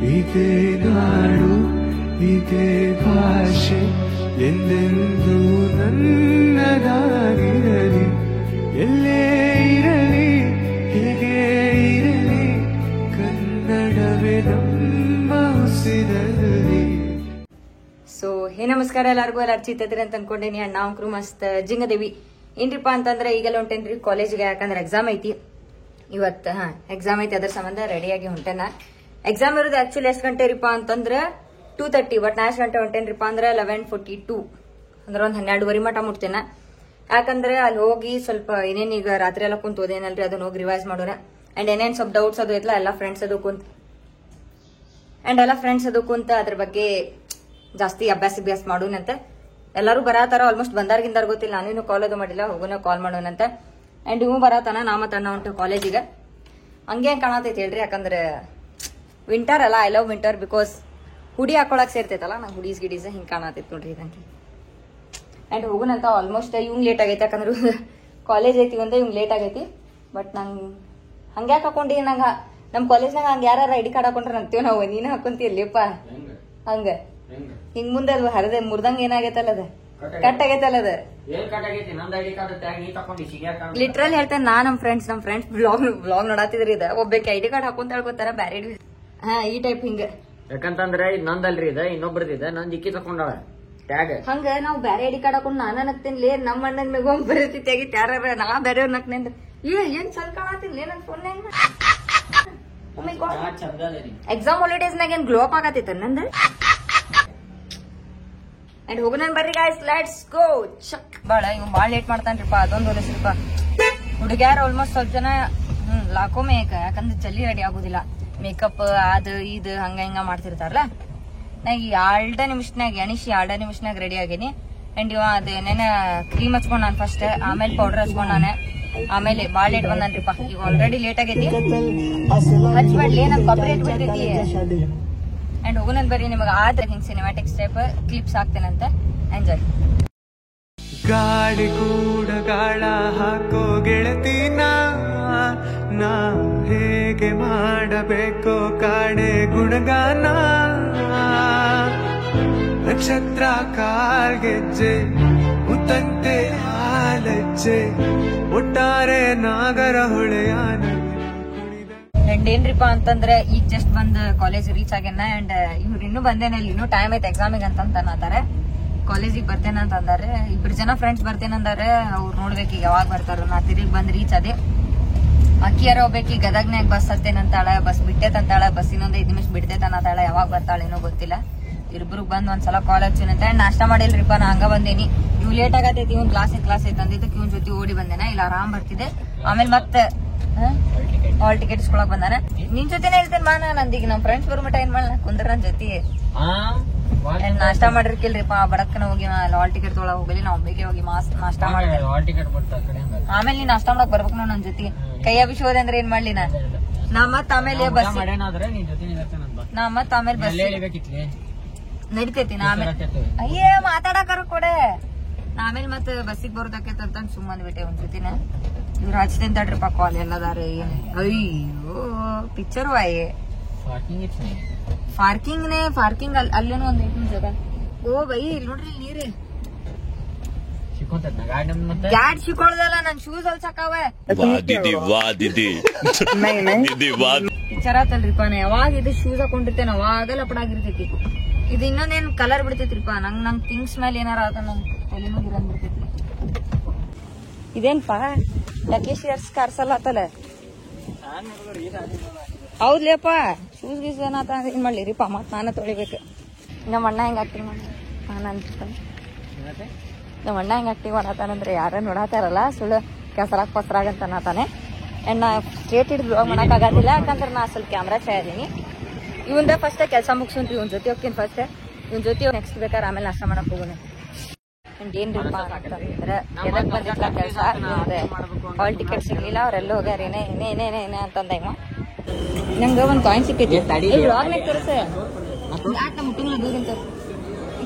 ಇದೇ ನಾಡು ಇದೇ ಭಾಷೆ ಎಂದೆಂದೂ ನನ್ನದಾಗಿರಲಿ. ಎಲ್ಲೇ ಇರಲಿ ಹೀಗೆ ಇರಲಿ ಕನ್ನಡವೇ ನಮ್ಮ ಉಸಿರಲ್ಲಿ. ಸೊ ಹೇ ನಮಸ್ಕಾರ ಎಲ್ಲರಿಗೂ. ಎಲ್ಲಾರು ಚಿತ್ತದ್ರಿ ಅಂತ ಅನ್ಕೊಂಡೇನಿ. ಅಂಡ್ ನಾವು ಮಸ್ತ್ ಜಿಂಗದೇವಿ ಏನ್ರಿಪ್ಪ ಅಂತಂದ್ರೆ ಈಗೆಲ್ಲ ಹೊಂಟೇನ್ರಿ ಕಾಲೇಜ್ಗೆ. ಯಾಕಂದ್ರೆ ಎಕ್ಸಾಮ್ ಐತಿ ಇವತ್ತು. ಎಕ್ಸಾಮ್ ಐತಿ, ಅದ್ರ ಸಂಬಂಧ ರೆಡಿಯಾಗಿ ಹೊಂಟೇನ. ಎಕ್ಸಾಮ್ ಇರೋದು ಆಕ್ಚುಲಿ ಎಷ್ಟು ಗಂಟೆ ರೀಪಾ ಅಂತಂದ್ರೆ 2:30. ಬಟ್ ನಾ ಎಷ್ಟು ಗಂಟೆ ಹೊಂಟೇನ್ರಿಪ್ಪ ಅಂದ್ರೆ 11:42, ಅಂದ್ರೆ ಒಂದು 12:30 ಮಟ ಮುಟ್ತೇನ. ಯಾಕಂದ್ರೆ ಅಲ್ಲಿ ಹೋಗಿ ಸ್ವಲ್ಪ ಏನೇನ್ ಈಗ ರಾತ್ರಿ ಎಲ್ಲ ಕುಂತ ಓದೇನಲ್ರಿ ಅದನ್ನ ಹೋಗಿ ರಿವೈಸ್ ಮಾಡೋಣ. ಅಂಡ್ ಏನೇನ್ ಸ್ವಲ್ಪ ಡೌಟ್ಸ್ ಅದು ಇತ್ತಲ್ಲ ಎಲ್ಲ ಫ್ರೆಂಡ್ಸ್ ಅದು ಕುಂತ ಅದ್ರ ಬಗ್ಗೆ ಜಾಸ್ತಿ ಅಭ್ಯಾಸ ಮಾಡೋಣಂತ. ಎಲ್ಲರೂ ಬರತಾರ, ಆಲ್ಮೋಸ್ಟ್ ಬಂದಾರ್ಗಿಂದಾರ ಗೊತ್ತಿಲ್ಲ. ನಾನೇನು ಕಾಲ್ ಅದು ಮಾಡಿಲ್ಲ, ಹೋಗೋಣ ಕಾಲ್ ಮಾಡೋಣಂತ. ಅಂಡ್ ಇವ್ ಬರತಾನ, ನಾ ಮತ್ತ ಅಣ್ಣ ಹೊಂಟು ಕಾಲೇಜಿಗೆ. ಹಂಗೆ ಕಾಣತೈತಿ ಹೇಳ್ರಿ, ಯಾಕಂದ್ರೆ ವಿಂಟರ್ ಅಲ್ಲ. ಐ ಲವ್ ವಿಂಟರ್ ಬಿಕಾಸ್ ಹುಡಿ ಹಾಕೊಳಕ್ ಸೇರ್ತೈತಲ್ಲ. ನಂಗೆ ಹುಡೀಸ್ ಗಿಡೀಸ್ ಹಿಂಗೆ ಕಾಣತೈತಿ ನೋಡ್ರಿ ಇದಂಗೆ. ಅಂಡ್ ಹೋಗೋಣಂತ. ಆಲ್ಮೋಸ್ಟ್ ಇವ್ನು ಲೇಟ್ ಆಗೈತಿ, ಯಾಕಂದ್ರೆ ಕಾಲೇಜ್ ಐತಿ ಒಂದೇ, ಇವ್ನು ಲೇಟ್ ಆಗೈತಿ. ಬಟ್ ನಂಗೆ ಹಂಗ್ಯಾಕೆ ಹಾಕೊಂಡಿ, ನಂಗೆ ನಮ್ಮ ಕಾಲೇಜ್ನಾಗ ಹಂಗೆ ಯಾರು ಐಡಿ ಕಾರ್ಡ್ ಹಾಕೊಂಡ್ರೆ ಅಂತೀವಿ ನಾವು. ನೀನು ಹಾಕೊಂತಿಯಲ್ಲಿಪ್ಪ ಹಂಗ ಹಿಂಗ್ ಮುಂದೆ ಅದು ಹರಿದೆ ಮುರ್ದಂಗ ಏನಾಗೈತಲ್ಲ, ಅದ ಕಟ್ ಆಗೈತಲ್ಲ. ಅದ ಲಿಟ್ರಲ್ ಹೇಳ್ತೇನೆ ನಾ. ನಮ್ ಫ್ರೆಂಡ್ಸ್ ಬ್ಲಾಗ್ ನೋಡಾತಿದ್ರಿ. ಇದ ಒಬ್ಬಕ್ಕೆ ಐಡಿ ಕಾರ್ಡ್ ಹಾಕೊಂತ ಹೇಳ್ಕೊತಾರ ಬ್ಯಾರೆ. ಈ ಟೈಪ್ ಹಿಂಗ. ಯಾಕಂತಂದ್ರೆ ನಂದಲ್ರಿ ಇದ, ಇನ್ನೊಬ್ರದಿದ. ನಂದ್ ಇಕ್ಕಿ ತಕೊಂಡಾಳ ಟ್ಯಾಗ್. ಹಂಗ ನಾವ್ ಬ್ಯಾರೆ ಐಡಿ ಕಾರ್ಡ್ ಹಾಕೊಂಡ್ ನಾನ ನಗ್ತೇನ್ಲೇ. ನಮ್ಮ ಅಣ್ಣನ್ ಮೇಗ ಬರೀತಿ ತೆಗಿತ್ ಯಾರ ನಾ ಬ್ಯಾರೆಯವ್ರ ನಕ್ನೇಂದ. ಏನ್ ಚಲ್ ಕಾಣತಿನ್ಲೇ ನನ್ ಫೋನ್. ಎಕ್ಸಾಮ್ ಹಾಲಿಡೇಸ್ ನಾಗ ಏನ್ ಗ್ಲೋ ಅಪ್ ಆಗತ್ತಿತ್ತ ನಂದ. ಅಂಡ್ ಹೋಗೋಣ ಬರ್ರಿ ಗಾಯ್ಸ್, ಲೆಟ್ಸ್ ಗೋ. ಚಕ್ ಇವ್ ಬಾಳ ಲೇಟ್ ಮಾಡ್ತಾನ್ರಿಪ್ಪ. ಅದೊಂದು ಹೊಲಸ್ರಿಪ್ಪ. ಹುಡುಗ್ಯಾರ ಆಲ್ಮೋಸ್ಟ್ ಸ್ವಲ್ಪ ಜನ ಲಾಕೋ ಮೇಕ, ಯಾಕಂದ್ರೆ ಜಲ್ದಿ ರೆಡಿ ಆಗುದಿಲ್ಲ. ಮೇಕಪ್ ಅದು ಇದು ಹಂಗ ಹಿಂಗ ಮಾಡ್ತಿರ್ತಾರಲ್ಲ. ನಾ ಈ 2 ನಿಮಿಷನಾಗ ಎಣಿಸಿ 2 ನಿಮಿಷನಾಗ ರೆಡಿ ಆಗೇನಿ. ಅಂಡ್ ಇವ ಅದೇನೇನ ಕ್ರೀಮ್ ಹಚ್ಕೊಂಡ್ ನಾನು ಫಸ್ಟ್, ಆಮೇಲೆ ಪೌಡರ್ ಹಚ್ಕೊಂಡ್ ನಾನು, ಆಮೇಲೆ ಬಾಳ ಲೇಟ್ ಬಂದನ್ರಿಪ್ಪ. ಈಗ ಆಲ್ರೆಡಿ ಲೇಟ್ ಆಗೈತಿ. ಹಚ್ಬಾಡ್ಲಿ, ನನ್ ಕಾಪಿರೈಟ್ ಬಿಡ್ತೈತಿ. ಅಂಡ್ ಹೋಗೋಣ ಬರ್ರಿ, ನಿಮಗೆ ಆದ್ರೆ ಹಿಂಗ್ ಸಿನಿಮ್ಯಾಟಿಕ್ ಸ್ಟೆಪ್ ಕ್ಲಿಪ್ಸ್ ಹಾಕ್ತೇನಂತ. ಎಂಜಾಯ್. ಗಾಳಿ ಕೂಡ ಗಾಳ ಹಾಕೋ ಗೆಳತಿನ, ನಾ ಹೇಗೆ ಮಾಡಬೇಕೋ ಕಾಡೆ ಗುಣಗಾನ. ನಕ್ಷತ್ರ ಕಾರ್ಗೆಜ್ಜೆ ಮುತ್ತಂತೆ ಹಾಲಜ್ಜೆ, ಒಟ್ಟಾರೆ ನಾಗರ ಹೊಳೆಯ. ಅಂಡ್ ಏನ್ರಿಪಾ ಅಂತಂದ್ರೆ ಈಗ ಜಸ್ಟ್ ಬಂದ್ ಕಾಲೇಜ್ ರೀಚ್ ಆಗ್ಯಾನ. ಅಂಡ್ ಇವ್ರು ಇನ್ನೂ ಬಂದೇನ, ಇಲ್ಲಿ ಇನ್ನೂ ಟೈಮ್ ಐತೆ ಎಕ್ಸಾಮಿಗೆ ಅಂತ ಅಂದಾರೆ. ಕಾಲೇಜಿಗೆ ಬರ್ತೇನೆ ಅಂತ ಅಂದಾರೆ. 2 ಜನ ಫ್ರೆಂಡ್ಸ್ ಬರ್ತೇನಂದಾರೆ. ಅವ್ರು ನೋಡ್ಬೇಕು ಈಗ ಯಾವಾಗ ಬರ್ತಾರ. ನಾ ತಿರುಗಿ ಬಂದ್ ರೀಚ್ ಅದೇ. ಅಕ್ಕಿಯಾರ ಹೋಗ್ಬೇಕು. ಈಗ ಗದಗ್ನಾಗ ಬಸ್ ಹತ್ತೇನಂತಾಳ, ಬಸ್ ಬಿಟ್ಟೇತಂತಾಳ. ಬಸ್ ಇನ್ನೊಂದ್ 5 ನಿಮಿಷ ಬಿಡ್ತೇತನ್ನತಾಳ. ಯಾವಾಗ ಬರ್ತಾಳೇನೋ ಗೊತ್ತಿಲ್ಲ. ಇಬ್ರು ಬಂದ್ ಒಂದ್ಸಲ ಕಾಲ್ ಹಚ್ಚಿನಂತ. ನಾಷ್ಟ ಮಾಡಿಲ್ರಿಪ್ಪ, ನಾ ಹಂಗ ಬಂದೇನಿ. ಇವ್ ಲೇಟ್ ಆಗತೈತಿ, ಇವ್ನ್ ಕ್ಲಾಸ್ ಐತಿ ಅಂದಿದ್ದಕ್ಕೆ ಇವ್ನ ಜೊತೆ ಓಡಿ ಬಂದೇನ. ಇಲ್ಲ ಆರಾಮ್ ಬರ್ತಿದ್ದೆ. ಆಮೇಲೆ ಮತ್ತೆ ಹಾಲ್ ಟಿಕೆಟ್ ಇಸ್ಕೊಳಕ್ ಬಂದಾನ. ನಿನ್ ಜೊತೆನೆ ಇರ್ತೇನೆ ಮಾ. ನಂದೀಗ ನಮ್ ಫ್ರೆಂಡ್ಸ್ ಬರ್ಮಟ ಏನ್ ಮಾಡ ಕುಂದ್ರ ನನ್ ಜೊತೆ. ನಾಷ್ಟಾ ಮಾಡಿರ್ಕಿಲ್ರಿಪ್ಪ. ಬಡಕ್ಕನ ಹೋಗಿ ಹಾಲ್ ಟಿಕೆಟ್ ತೊಗೊಳಕ್ ಹೋಗಲಿ. ನಾವ್ ಬೇಗ ಹೋಗಿ ನಾಷ್ಟಾ ಮಾಡ್ತೇವೆ. ಆಮೇಲೆ ನೀನ್ ನಾಷ್ಟಾ ಮಾಡಕ್ ಬರ್ಬೇಕು ನೋಡ್ ನನ್ ಜೊತೆ. ಕೈ ಅಭಿಷೋದೆ ಅಂದ್ರೆ ಏನ್ ಮಾಡ್ಲಿ ನಾ ಮತ್ ಆಮೇಲೆ ಬಸ್ ನಡಿತೈತಿ. ಅಯ್ಯೇ ಮಾತಾಡಕರ ಕೊಡೆ. ಆಮೇಲೆ ಮತ್ತೆ ಬಸ್ಸಿಗೆ ಬರೋದಕ್ಕೈತ ಅಂತ ಸುಮ್ಮನೆ ಬಿಟ್ಟೆ ಒಂದ್ ಜೊತಿನ. ಇವ್ರು ಹಚ್ತೇನ್ ತಡ್ರಿಪ್ಪ ಕಾಲ್ ಎಲ್ಲದಾರೆ. ಅಯ್ಯೋ ಪಿಕ್ಚರ್ ವಾಯ್ ಪಾರ್ಕಿಂಗ್ ಅಲ್ಲೇನು ಒಂದ್ ಜಾಗ. ಓ ಬೈ ಇಲ್ಲಿ ನೋಡ್ರಿ ನೀರಿ ಗಾಡ್ ಶಿಕೊಳ್ಳದಲ್ಲ. ನನ್ ಶೂಸ್ ಅಲ್ಸಕಾವ ಪಿಕ್ಚರ್ ಆತಲ್ರಿಪ್ಪ. ನಾ ಯಾವಾಗ ಇದು ಶೂಸ್ ಹಾಕೊಂಡಿರ್ತೇನೆ ಅವಾಗ ಲಪಡಾಗಿರ್ತೈತಿ. ಇದು ಇನ್ನೊಂದೇನ್ ಕಲರ್ ಬಿಡ್ತೈತ್ರಿಪ್ಪ. ನಂಗ್ ಥಿಂಗ್ಸ್ ಮೇಲೆ ಏನಾರ ಆತ ನಂಗ್ ತಲೆನೂ ಗಿರಂಗ್ ಬಿಡ್ತೈತಿ. ಇದೇನ್ಪಾ ಲಕೇಶ್ ಕಾರ್ಸಲ್ಲ ಆತಲ್ಲ. ಹೌದ್ಲೇಪ್ಪ ಶೂಸ್ ಗೀಸ್ ಏನಾತ ಏನ್ ಮಾಡ್ಲಿರಿಪ್ಪ. ಮತ್ ನಾನ ತೊಳಿಬೇಕು. ನಮ್ಮ ಅಣ್ಣ ಹೆಂಗ್ ಆಕ್ಟಿಂಗ್ ಮಾಡಿ ನಮ್ಮ ಅಣ್ಣ ಹೆಂಗ್ ಆಕ್ಟಿಂಗ್ ಮಾಡತಾನಂದ್ರೆ ಯಾರ ನೋಡತಾರಲ್ಲ ಸುಳ್ಳು ಕೆಸರಾಗ್ ಪಸರಾಗಂತ ಅನ್ನತಾನೆ. ಅಂಡ್ ನಾ ಸ್ಟ್ರೇಟ್ ಹಿಡಿದು ಬ್ಲಾಗ್ ಮಾಡಕ್ ಆಗೋದಿಲ್ಲ, ಯಾಕಂದ್ರೆ ನಾ ಸ್ವಲ್ಪ ಕ್ಯಾಮ್ರಾ ಛಾಯ ಇದೀನಿ. ಇವಂದ ಫಸ್ಟ್ ಕೆಲಸ ಮುಗಿಸ್ಕೊಂಡ್ರಿ. ಇವ್ನ ಜೊತೆ ಹೋಗ್ತೀನಿ ಫಸ್ಟ್. ಇವ್ನ ಜೊತೆ ನೆಕ್ಸ್ಟ್ ಬೇಕಾದ್ರೆ ಆಮೇಲೆ ನಾಷ್ಟ ಮಾಡಕ್ ಹೋಗೋಣ. ಅಂಡ್ ಏನ್ರಿಪ್ಪ ಅಂತಂದ್ರೆ ಎದಕ್ ಬಂದಿಲ್ಲ ಕೆಲಸ. ಹಾಲ್ ಟಿಕೆಟ್ ಸಿಗ್ಲಿಲ್ಲ, ಅವ್ರೆಲ್ಲ ಹೋಗ್ಯಾರ. ಏನೇ ಅಂತಂದ ಇವ. ನಂಗ ಒಂದ್ ಕಾಯಿನ್ ಸಿಕ್ಕೈತಿ. ಬ್ಲಾಗ್ನಾಗ ತೋರಿಸ ಯಾಕ ನಮ್ಮ ಮುಟ್ಟಿಂಗ್ ದೂರಿಂದ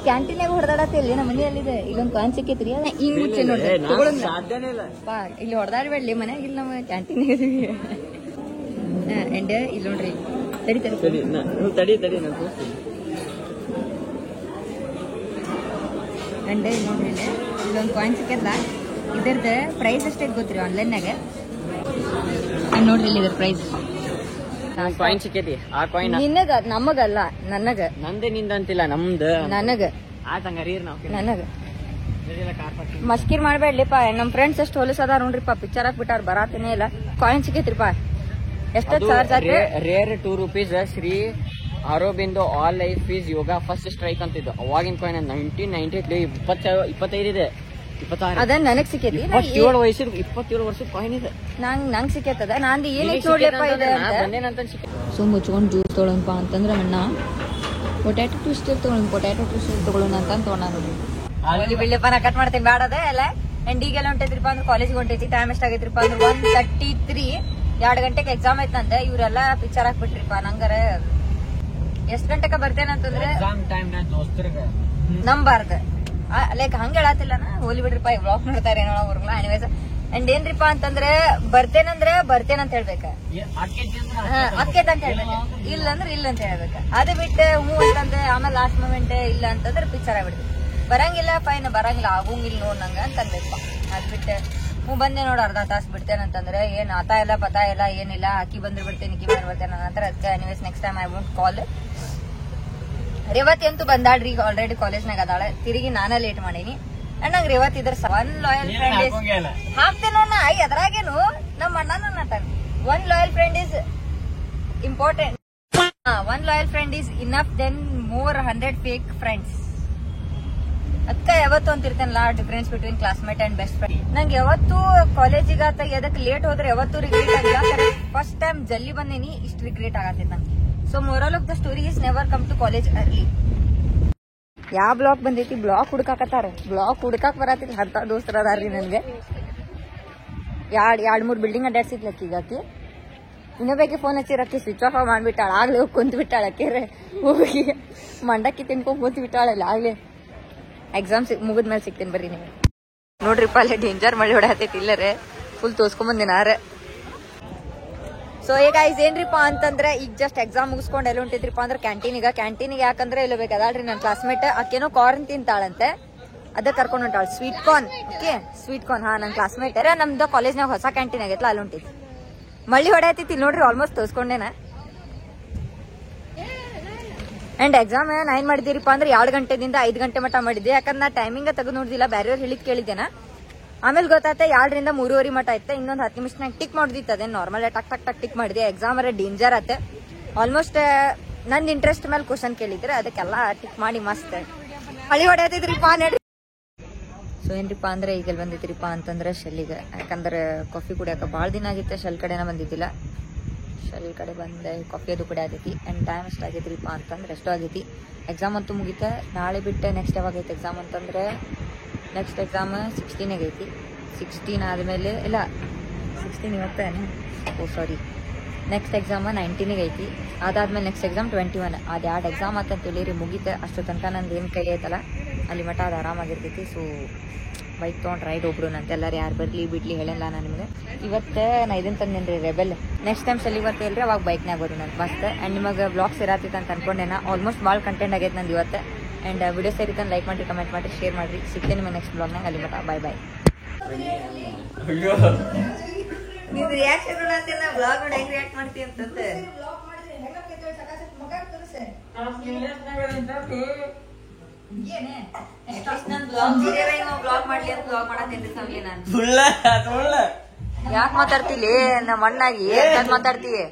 ಕ್ಯಾಂಟೀನ್ಯಾಗ ಹೊಡೆದಾಡತ್ತಿಲ್ಲ. ನಮ್ಮ ಮನೆಯಲ್ಲಿದೆ. ಇಲ್ಲೊಂದ್ ಕಾಯಿನ್ ಸಿಕ್ಕೈತ್ರಿ. ಹಿಂಗ್ ಮುಚ್ಚಿ ನೋಡ್ರಿ ಇಲ್ಲಿ ಹೊಡೆದಾಡ್ಬೇಡ್ಲಿ ಮನ್ಯಾಗ. ಇಲ್ಲಿ ನಮ್ಮ ಕ್ಯಾಂಟೀನ್ ಅಂಡ್ ಇಲ್ಲಿ ನೋಡ್ರಿ ತಡಿ ತಡಿ ತಡಿ ತಡಿ ನಾನು ತೋರಿಸ್ತೀನಿ. ಅಂಡೆ ನೋಡ್ರಿ ಇಲ್ಲೊಂದು ಕಾಯಿನ್ ಸಿಕ್ಕಲ್ಲ. ಇದ್ರದ್ದು ಪ್ರೈಸ್ ಎಷ್ಟೈತೆ ಗೊತ್ತ್ರಿ ಆನ್ಲೈನ್ಯಾಗ? ನೋಡ್ರಿ ಇಲ್ಲಿ ಇದ್ರ ಪ್ರೈಸ್. ಕಾಯಿನ್ ಸಿಕ್ಕೈತಿ. ಆ ಕಾಯಿನ್ ನಿನ್ನಗ ನಮಗಲ್ಲ, ನನಗ. ನಂದೇ ನಿಂದ ಅಂತಿಲ್ಲ, ನಮ್ದು ನನಗ. ಆತಂಗಾರೀರ್ ನಾವು ನನಗ ಮಸ್ಕಿರ್ ಮಾಡ್ಬೇಡ್ಲಿಪ್ಪ. ನಮ್ ಫ್ರೆಂಡ್ಸ್ ಎಷ್ಟು ಹೊಲಸದಾರ ನೋಡ್ರಿಪ್ಪ, ಪಿಕ್ಚರ್ ಹಾಕ್ಬಿಟ್ಟಾರ, ಬರಾತನೇ ಇಲ್ಲ. ಕಾಯಿನ್ ಸಿಕ್ಕೈತ್ರಿಪ್ಪ. ಎಷ್ಟೊತ್ತು ಚಾರ್ಜ್ ಆದ್ರೆ rare ₹2 Shri Aurobindo all life is yoga first strike ಅಂತಿದ್ದು. ಅವಾಗಿನ ಕಾಯಿನ್ 1998 25 ಇದೆ, 26. ಅದ ನನಗ್ ಸಿಕ್ಕೈತಿ. 27 ವರ್ಷದ ಕಾಯಿನ್ ಇದೆ. ನಂಗ್ ಸಿಕ್ಕೈತದ. ನಂದು ಏನೈತಿ ನೋಡ್ಲಿಪ್ಪ ಇದೆ ಬಂದೇನಂತ ಸಿಕ್ಕ. ಸೊ ಮುಚ್ಕೊಂಡು ಜ್ಯೂಸ್ ತೊಗೊಳಪ್ಪ ಅಂತಂದ್ರೆ ಅಣ್ಣ ಪೊಟ್ಯಾಟೊ ಟ್ವಿಸ್ಟರ್ ತಗೊಳ್ಳೋಣ ಅಂತ ತೊಗೊಂಡ ನೋಡಿ. ಬಿಳ್ಳಿಪ್ಪ ನಾ ಕಟ್ ಮಾಡ್ತೀನಿ ಬೇಡದ ಎಲ್ಲ. ಅಂಡ್ ಈಗೆಲ್ಲ ಹೊಂಟೈತ್ರಿಪ್ಪ ಅಂದ್ರೆ ಕಾಲೇಜಿಗೆ ಹೊಂಟೈತಿ. ಟೈಮ್ ಎಷ್ಟಾಗೈತ್ರಿಪ್ಪ ಅಂದ್ರೆ 1:33. 2 ಗಂಟೆಗೆ ಎಕ್ಸಾಮ್ ಐತಂದೆ. ಇವ್ರೆಲ್ಲ ಪಿಕ್ಚರ್ ಹಾಕ್ಬಿಟ್ರಿಪ್ಪ. ನಂಗಾರ ಎಷ್ಟ್ ಗಂಟೆಗೆ ಬರ್ತೇನಂತಂದ್ರೆ ನಂಬಾರ್ದ ಲೈಕ್ ಹಂಗ ಹೇಳತ್ತಿಲ್ಲನ. ಹೋಲಿ ಬಿಡ್ರಿಪ್ಪ, ವ್ಲಾಗ್ ನೋಡ್ತಾರೆ ಏನೋ ಅವ್ರಲ್ಲ. ಎನಿವೇಸ್ ಅಂಡ್ ಏನ್ರಿಪ್ಪ ಅಂತಂದ್ರೆ ಬರ್ತೇನಂತ ಹೇಳ್ಬೇಕ, ಅಕ್ಕೇತ್ ಅಂತ ಹೇಳ್ಬೇಕ, ಇಲ್ಲ ಅಂದ್ರೆ ಇಲ್ಲ ಅಂತ ಹೇಳ್ಬೇಕ. ಅದು ಬಿಟ್ಟು ಹ್ಞೂ ಅಂತಂದ್ರೆ ಆಮೇಲೆ ಲಾಸ್ಟ್ ಮೂಮೆಂಟ್ ಇಲ್ಲ ಅಂತಂದ್ರೆ ಪಿಕ್ಚರ್ ಆಗ್ಬಿಡ್ತೀವಿ. ಬರಂಗಿಲ್ಲ ಫೈನ್, ಬರಂಗಿಲ್ಲ ಆಗೋಂಗಿಲ್ಲ ನೋಡ್ ನಂಗ ಅಂತ ಅನ್ಬೇಕು. ಅದ್ ಬಿಟ್ಟು ಹ್ಞೂ ಬಂದೆ ನೋಡ್ ಅರ್ಧ ತಾಸು ಬಿಡ್ತೇನಂತಂದ್ರೆ ಏನ್ ಆತ ಇಲ್ಲ ಪತಾ ಇಲ್ಲ ಏನಿಲ್ಲ. ಅಕ್ಕಿ ಬಂದ್ರೆ ಬಿಡ್ತೇನೆ, ಇಕ್ಕಿ ಬಂದ್ರೆ ಬರ್ತೇನೆ ನಂತರ. ಅದಕ್ಕೆ anyways next time I won't call. Revathi ಅಂತೂ ಬಂದಾಳ್ರಿ, ಈಗ ಆಲ್ರೆಡಿ ಕಾಲೇಜ್ನಾಗ ಅದಾಳೆ. ತಿರುಗಿ ನಾನೇ ಲೇಟ್ ಮಾಡೀನಿ. ಅಂಡ್ ನಂಗೆ ರೇವತಿ ಇದ್ರ ಒನ್ ಲಾಯಲ್ ಫ್ರೆಂಡ್ ಇಸ್ ಹಾಕ್ತೇನೋ ನಾ ಎದ್ರಾಗೇನು ನಮ್ಮ ಅಣ್ಣನ ನಟ. One loyal friend is important. One loyal friend is enough then more 100 fake friends. ಅದಕ್ಕೆ ಯಾವತ್ತು ಅಂತಿರ್ತೇನಲ್ಲ difference between classmate and best friend. ನಂಗೆ ಯಾವತ್ತು ಕಾಲೇಜಿಗೆ ಆತ ಎದಕ್ ಲೇಟ್ ಹೋದ್ರೆ ಯಾವತ್ತೂ ರಿಗ್ರೆಟ್ ಆಗಿಲ್ಲ. ಫಸ್ಟ್ ಟೈಮ್ ಜಲ್ದಿ ಬಂದೇನಿ, ಇಷ್ಟು ರಿಗ್ರೆಟ್ ಆಗತ್ತೈತೆ ನಂಗೆ. So moral of the story is never come to college early. ಯಾವ ಬ್ಲಾಕ್ ಬಂದೈತಿ? ಬ್ಲಾಕ್ ಹುಡ್ಕಾಕತ್ತಾರ. ಬ್ಲಾಕ್ ಹುಡ್ಕಾಕ್ ಬರತ್ತಿಲ್ಲ. ಅಂತ ದೋಸ್ತರ ಅದಾರ್ರಿ ನನ್ಗೆ. 2-3 ಬಿಲ್ಡಿಂಗ್ ಅಡ್ಡಾಡ್ಸಿದ್ಲಕ್ಕಿ. ಈಗಾಕಿ ಇನ್ನೊಬ್ಬಾಕಿ ಫೋನ್ ಹಚ್ಚಿರಕ್ಕಿ ಸ್ವಿಚ್ ಆಫ್ ಮಾಡ್ಬಿಟ್ಟಾಳ. ಆಗ್ಲೇ ಹೋಗಿ ಕುಂತ್ ಬಿಟ್ಟಾಳ. ಅಕ್ಕಿರೆ ಹೋಗಿ ಮಂಡಕ್ಕಿ ತಿನ್ಕೊಂಡ್ ಕೂತ್ ಬಿಟ್ಟಾಳಲ್ಲ. ಆಗ್ಲೇ ಎಕ್ಸಾಮ್ ಮುಗಿದ್ಮೇಲೆ ಸಿಗ್ತೀನಿ ಬರ್ರಿ ನೀವು. ನೋಡ್ರಿಪ್ಪ ಅಲ್ಲೇ ಡೇಂಜರ್ ಮಳೆ ಹೊಡತೈತಿ. ಇಲ್ಲರೇ ಫುಲ್ ತೋರ್ಸ್ಕೊಂಬಂದಿನಾರ. ಸೊ ಈಗ ಏನ್ರಿಪ್ಪ ಅಂತಂದ್ರೆ ಈಗ ಜಸ್ಟ್ ಎಕ್ಸಾಮ್ ಮುಗಿಸ್ಕೊಂಡು ಎಲ್ಲ ಹೊಂಟಿದ್ರಿಪ್ಪ ಅಂದ್ರೆ ಕ್ಯಾಂಟೀನಿಗೆ ಯಾಕಂದ್ರೆ ಇಲ್ಲ ಬೇಕಾದಾಳ್ರಿ ನನ್ನ ಕ್ಲಾಸ್ಮೇಟ್. ಆಕೇನೋ ಕಾರ್ನ್ ತಿಂತಾಳಂತೆ, ಅದ ಕರ್ಕೊಂಡು ಹೊಂಟಾಳ. Sweet corn. Okay, sweet corn. ನನ್ನ ಕ್ಲಾಸ್ಮೇಟ್ ನಮ್ದು ಕಾಲೇಜ್ನಾಗ ಹೊಸ ಕ್ಯಾಂಟೀನ್ ಆಗೈತಲ್ಲ, ಅಲ್ಲಿ ಹೊಂಟಿದ್ವಿ. ಮಳ್ಳಿ ಹೊಡೆಯತೈತಿ ನೋಡ್ರಿ, ಆಲ್ಮೋಸ್ಟ್ ತೋರ್ಸ್ಕೊಂಡೇನ. ಅಂಡ್ ಎಕ್ಸಾಮ್ 9 ಮಾಡಿದಿರಿಪ್ಪ ಅಂದ್ರೆ 2 ಗಂಟೆದಿಂದ 5 ಗಂಟೆ ಮಟ್ಟ ಮಾಡಿದ್ದೆ. ಯಾಕಂದ್ರೆ ನಾ ಟೈಮಿಂಗ್ ತೆಗೆದು ನೋಡಿದಿಲ್ಲ, ಬೇರೆಯವ್ರು ಹೇಳಿದ್ ಕೇಳಿದ್ದೇನ. ಆಮೇಲೆ ಗೊತ್ತಾಯ್ತ 2ರಿಂದ 3:30 ಮಟ್ಟ ಐತೆ. ಇನ್ನೊಂದು 10 ನಿಮಿಷನಾಗ ಟಿಕ್ ಮಾಡ್ದಿತ್ತು. ಅದೇ ನಾರ್ಮಲ್ ಟಕ್ ಟಕ್ ಟಕ್ ಟಿಕ್ ಮಾಡಿದೆ. ಎಕ್ಸಾಮ್ ಡೇಂಜರ್ ಆತೆ. ಆಲ್ಮೋಸ್ಟ್ ನಂದು ಇಂಟ್ರೆಸ್ಟ್ ಮೇಲೆ ಕ್ವಶನ್ ಕೇಳಿದ್ರೆ ಅದಕ್ಕೆಲ್ಲ ಟಿಕ್ ಮಾಡಿ ಮಸ್ತ್ ಹಳಿ ಹೊಡೆಯತಿದ್ರಿಪ್ಪ ನಡ್ರಿ. ಸೊ ಏನ್ರಿಪ್ಪ ಅಂದ್ರೆ ಈಗ ಬಂದಿದ್ರಿಪ್ಪ ಅಂತಂದ್ರೆ ಶೆಲ್ಲಿಗೆ. ಯಾಕಂದ್ರೆ ಕಾಫಿ ಕುಡಿಯಾಕ ಭಾಳ ದಿನ ಆಗಿತ್ತೆ. ಶೆಲ್ ಕಡೆನ ಬಂದಿದ್ದಿಲ್ಲ. ಶೆಲ್ ಕಡೆ ಬಂದೆ, ಕಾಫಿ ಅದು ಕೂಡ ಆಗೈತಿ. ಅಂಡ್ ಟೈಮ್ ಎಷ್ಟಾಗೈತ್ರಿಪ್ಪ ಅಂತಂದ್ರೆ ಎಷ್ಟೋ ಆಗೈತಿ. ಎಕ್ಸಾಮ್ ಅಂತೂ ಮುಗಿತ. ನಾಳೆ ಬಿಟ್ಟೆ ನೆಕ್ಸ್ಟ್ ಯಾವಾಗ ಐತೆ ಎಕ್ಸಾಮ್ ಅಂತಂದ್ರೆ ನೆಕ್ಸ್ಟ್ ಎಕ್ಸಾಮ್ 16 ಐತಿ. 16 ಆದಮೇಲೆ ಇಲ್ಲ 16 ಇವತ್ತೇನೆ. ಸಾರಿ, ನೆಕ್ಸ್ಟ್ ಎಕ್ಸಾಮ್ 19 ಐತಿ. ಅದಾದ್ಮೇಲೆ ನೆಕ್ಸ್ಟ್ ಎಕ್ಸಾಮ್ 21. ಅದು 2 ಎಕ್ಸಾಮ್ ಅಂತ ತಿಳಿರಿ ಮುಗಿತೆ. ಅಷ್ಟು ತನಕ ನಂದು ಏನು ಕೈ ಐತಲ್ಲ ಅಲ್ಲಿ ಮಟ್ಟ ಅದು ಆರಾಮಾಗಿರ್ತೈತಿ. ಸೊ ಬೈಕ್ ತೊಗೊಂಡು ರೈಡ್ ಹೋಗ್ಬಿಡು ನಂತೆಲ್ಲರೂ ಯಾರು ಬರಲಿ ಬಿಡ್ಲಿ ಹೇಳಿಲ್ಲ ನಾನು ನಿಮಗೆ. ಇವತ್ತು ನಾ ಇದನ್ನು ತಂದೇನ್ರಿ ರೆಬೆಲ್. ನೆಕ್ಸ್ಟ್ ಟೈಮ್ ಸಲ ಇವತ್ತು ಇಲ್ರಿ ಅವಾಗ ಬೈಕ್ನಾಗ ಹೋಗೋದು ನಂಗೆ ಮಸ್ತ್. ಆ್ಯಂಡ್ ನಿಮಗೆ ಬ್ಲಾಗ್ಸ್ ಇರತ್ತೈತೆ ಅಂತ ಅನ್ಕೊಂಡೇನ. ಆಲ್ಮೋಸ್ಟ್ ಭಾಳ ಕಂಟೆಂಟ್ ಆಗೈತೆ ನಂದು ಇವತ್ತು. ಆ್ಯಂಡ್ ವಿಡಿಯೋ ಸೇರಿತ ಲೈಕ್ ಮಾಡಿ, ಕಮೆಂಟ್ ಮಾಡಿ, ಶೇರ್ ಮಾಡಿರಿ. ಸಿಗ್ತೇನೆ ನಿಮಗೆ ನೆಕ್ಸ್ಟ್ ಬ್ಲಾಗ್ನಾಗ. ಅಲ್ಲಿ ಮಟ್ಟ ಬಾಯ್ ಬಾಯ್. ನೀನು ರಿಯಾಕ್ಷನ್ ಬ್ಲಾಗ್ ನೋಡಿ ಹೆಂಗ್ ರಿಯಾಕ್ಟ್ ಮಾಡ್ತೀವಿ ಅಂತಂದ್ರೆ ಬ್ಲಾಗ್ ಮಾಡ್ಲಿ ಅಂತ ಬ್ಲಾಗ್ ಮಾಡತ್ತೇನ್ರಿ ನಾನು. ಯಾಕೆ ಮಾತಾಡ್ತಿಲಿ ನಮ್ಮ ಅಣ್ಣಾಗಿ ಮಾತಾಡ್ತೀವಿ?